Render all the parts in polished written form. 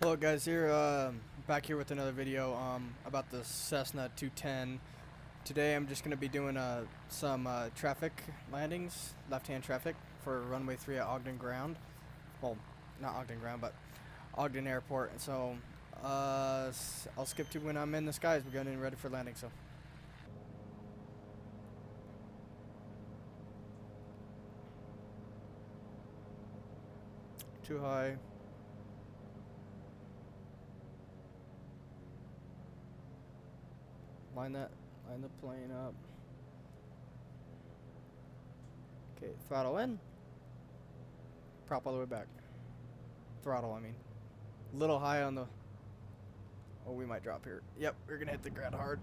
Hello guys, back here with another video about the Cessna 210. Today I'm just going to be doing some traffic landings, left-hand traffic for runway 3 at Ogden Ground. Well, not Ogden Ground, but Ogden Airport. And so I'll skip to when I'm in the skies. We're getting ready for landing. So too high. Line the plane up. Okay, throttle in. Prop all the way back. Throttle, I mean. Little high on the... Oh, we might drop here. Yep, we're gonna hit the ground hard.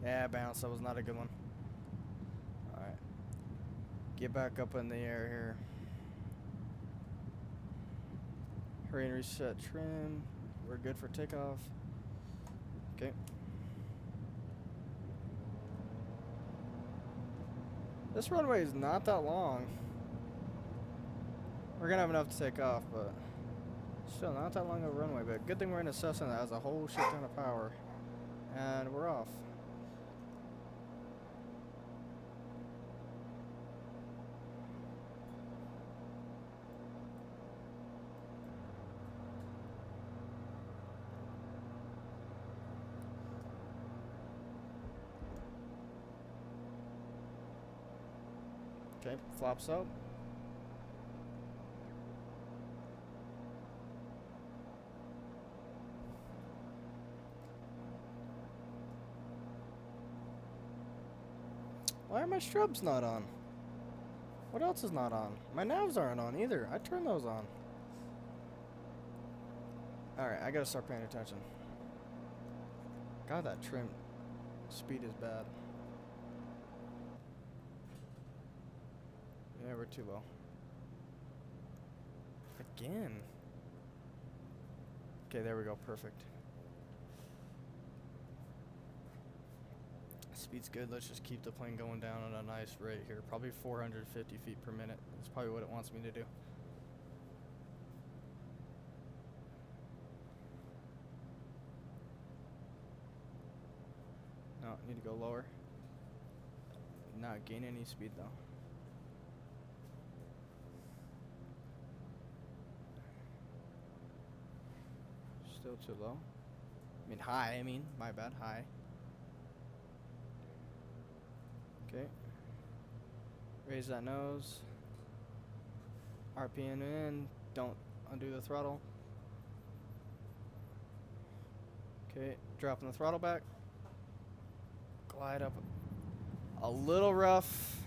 Yeah, bounce. That was not a good one. Alright. Get back up in the air here. Hurry and reset trim. We're good for takeoff. Okay. This runway is not that long. We're gonna have enough to take off, but still not that long of a runway. But good thing we're in a Cessna that has a whole shit ton of power. And we're off. Okay, flaps up. Why are my strobes not on? What else is not on? My navs aren't on either. I turned those on. Alright, I gotta start paying attention. God, that trim speed is bad. Yeah, we're too low. Again. Okay, there we go. Perfect. Speed's good. Let's just keep the plane going down at a nice rate here. Probably 450 feet per minute. That's probably what it wants me to do. No, need to go lower. Not gain any speed though. Still too low. I mean high, my bad, high. Okay. Raise that nose. RPM in. Don't undo the throttle. Okay, dropping the throttle back. Glide up. A little rough,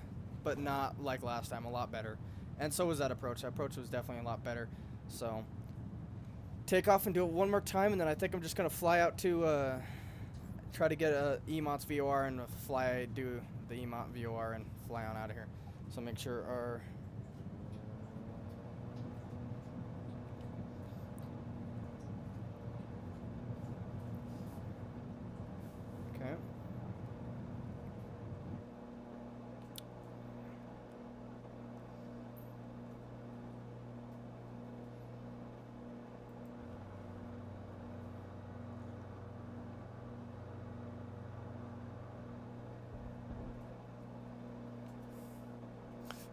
but not like last time. A lot better. And so was that approach. That approach was definitely a lot better. So take off and do it one more time, and then I think I'm just gonna fly out to try to get a EMOT's VOR and do the EMOT VOR and fly on out of here. So make sure our okay.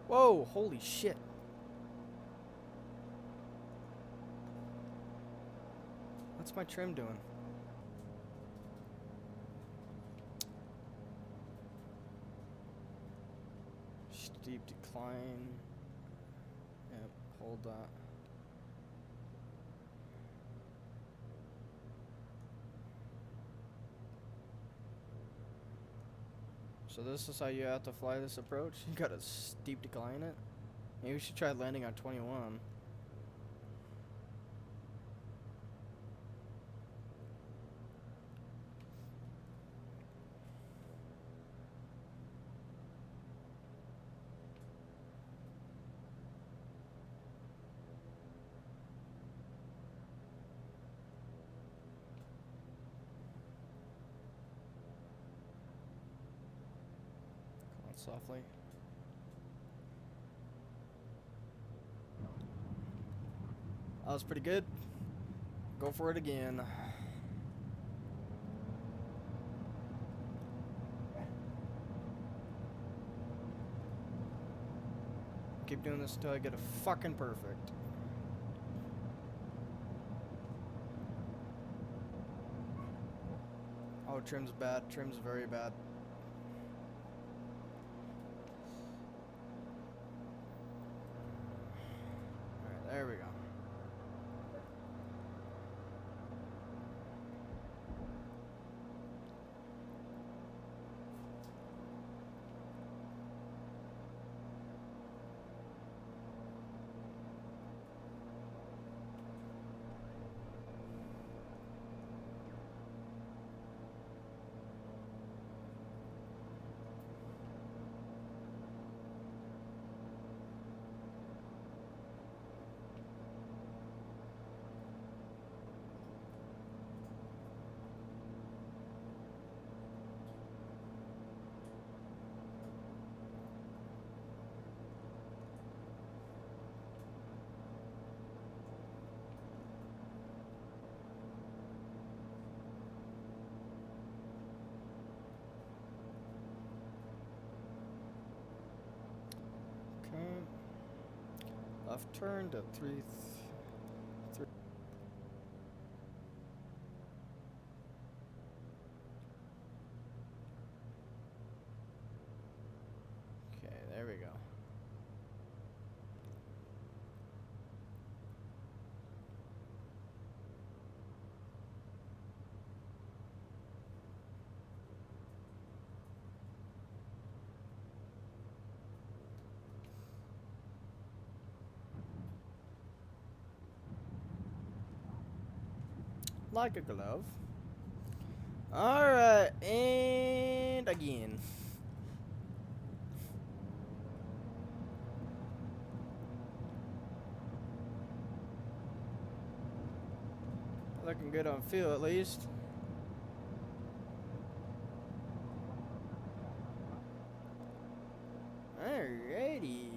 Whoa, holy shit. What's my trim doing? Steep decline. Yep, hold that. So this is how you have to fly this approach? You got a steep decline in it? Maybe we should try landing on 21. Softly. That was pretty good. Go for it again. Keep doing this until I get a fucking perfect. Oh, trim's bad. Trim's very bad. Alright, there we go. Left turn to 3. Okay, there we go. Like a glove. Alright, and again. Looking good on feel at least. Alrighty.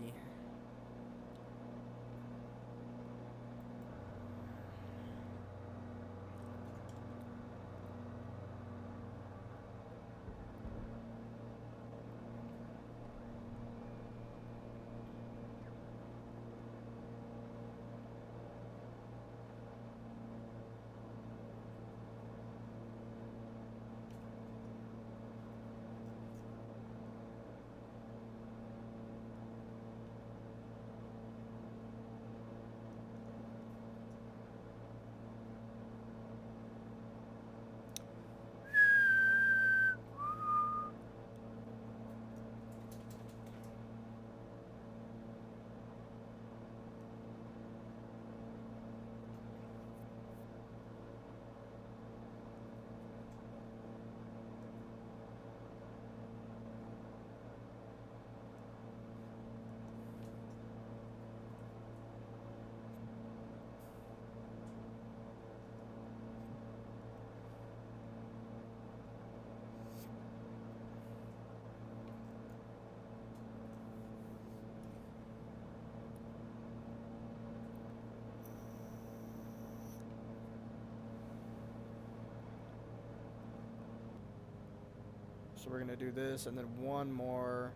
So we're gonna do this and then one more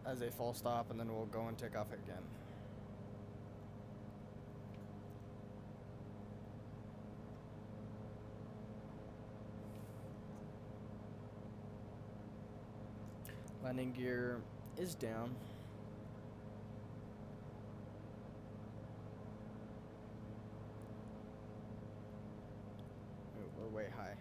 as a full stop, and then we'll go and take off again. Landing gear is down. Ooh, we're way high.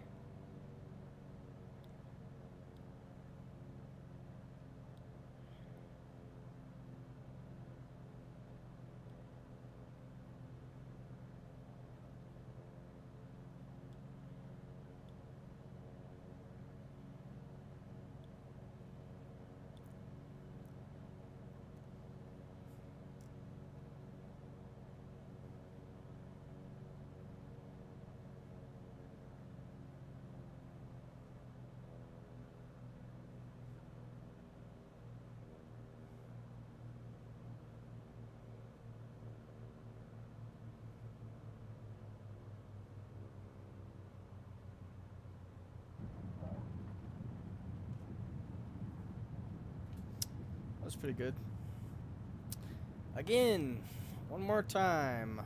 was pretty good. Again, one more time.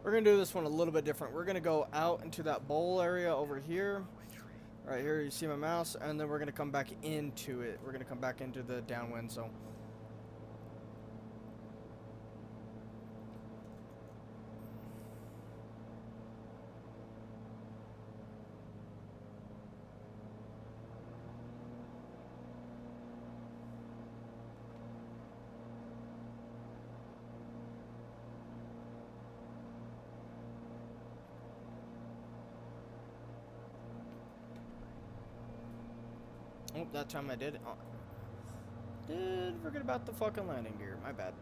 We're going to do this one a little bit different. We're going to go out into that bowl area over here. Right here, you see my mouse, and then we're going to come back into it. We're going to come back into the downwind zone. Oh, that time I did. Did forget about the fucking landing gear. My bad.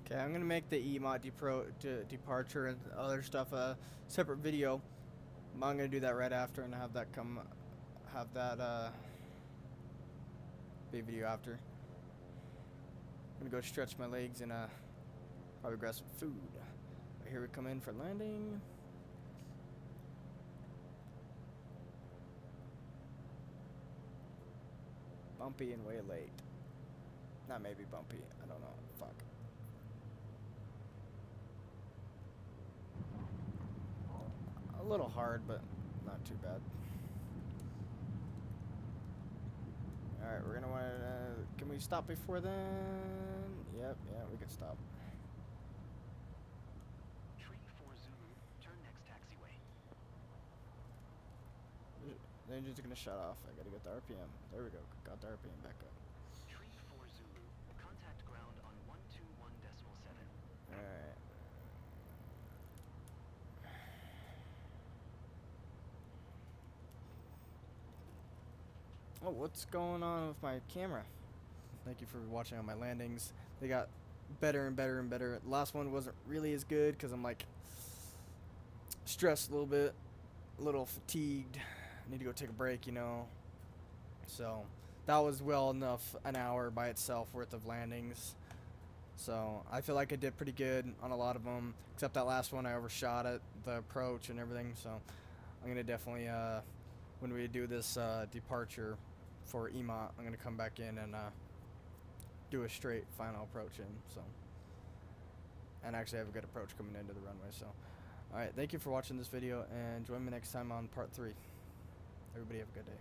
Okay, I'm gonna make the EMOT departure and other stuff a separate video. I'm gonna do that right after and have that be a video after. I'm gonna go stretch my legs and probably grab some food. Right, here we come in for landing. Bumpy and way late. Not maybe bumpy. I don't know. Fuck. A little hard, but not too bad. Alright, we're gonna want to... can we stop before then? Yep, yeah, we can stop. Tree 4 Zulu, turn next taxiway. The engine's gonna shut off. I gotta get the RPM. There we go. Got the RPM back up. Tree 4 Zulu, contact ground on 121.7. Alright. Oh, what's going on with my camera? Thank you for watching on my landings. They got better and better and better. The last one wasn't really as good because I'm like stressed a little bit, a little fatigued. I need to go take a break, you know. So that was well enough an hour by itself worth of landings. So I feel like I did pretty good on a lot of them, except that last one I overshot it, the approach and everything. So I'm gonna definitely when we do this departure for EMOT, I'm gonna come back in and do a straight final approach in. So, and actually have a good approach coming into the runway. So, all right, thank you for watching this video, and join me next time on part 3. Everybody have a good day.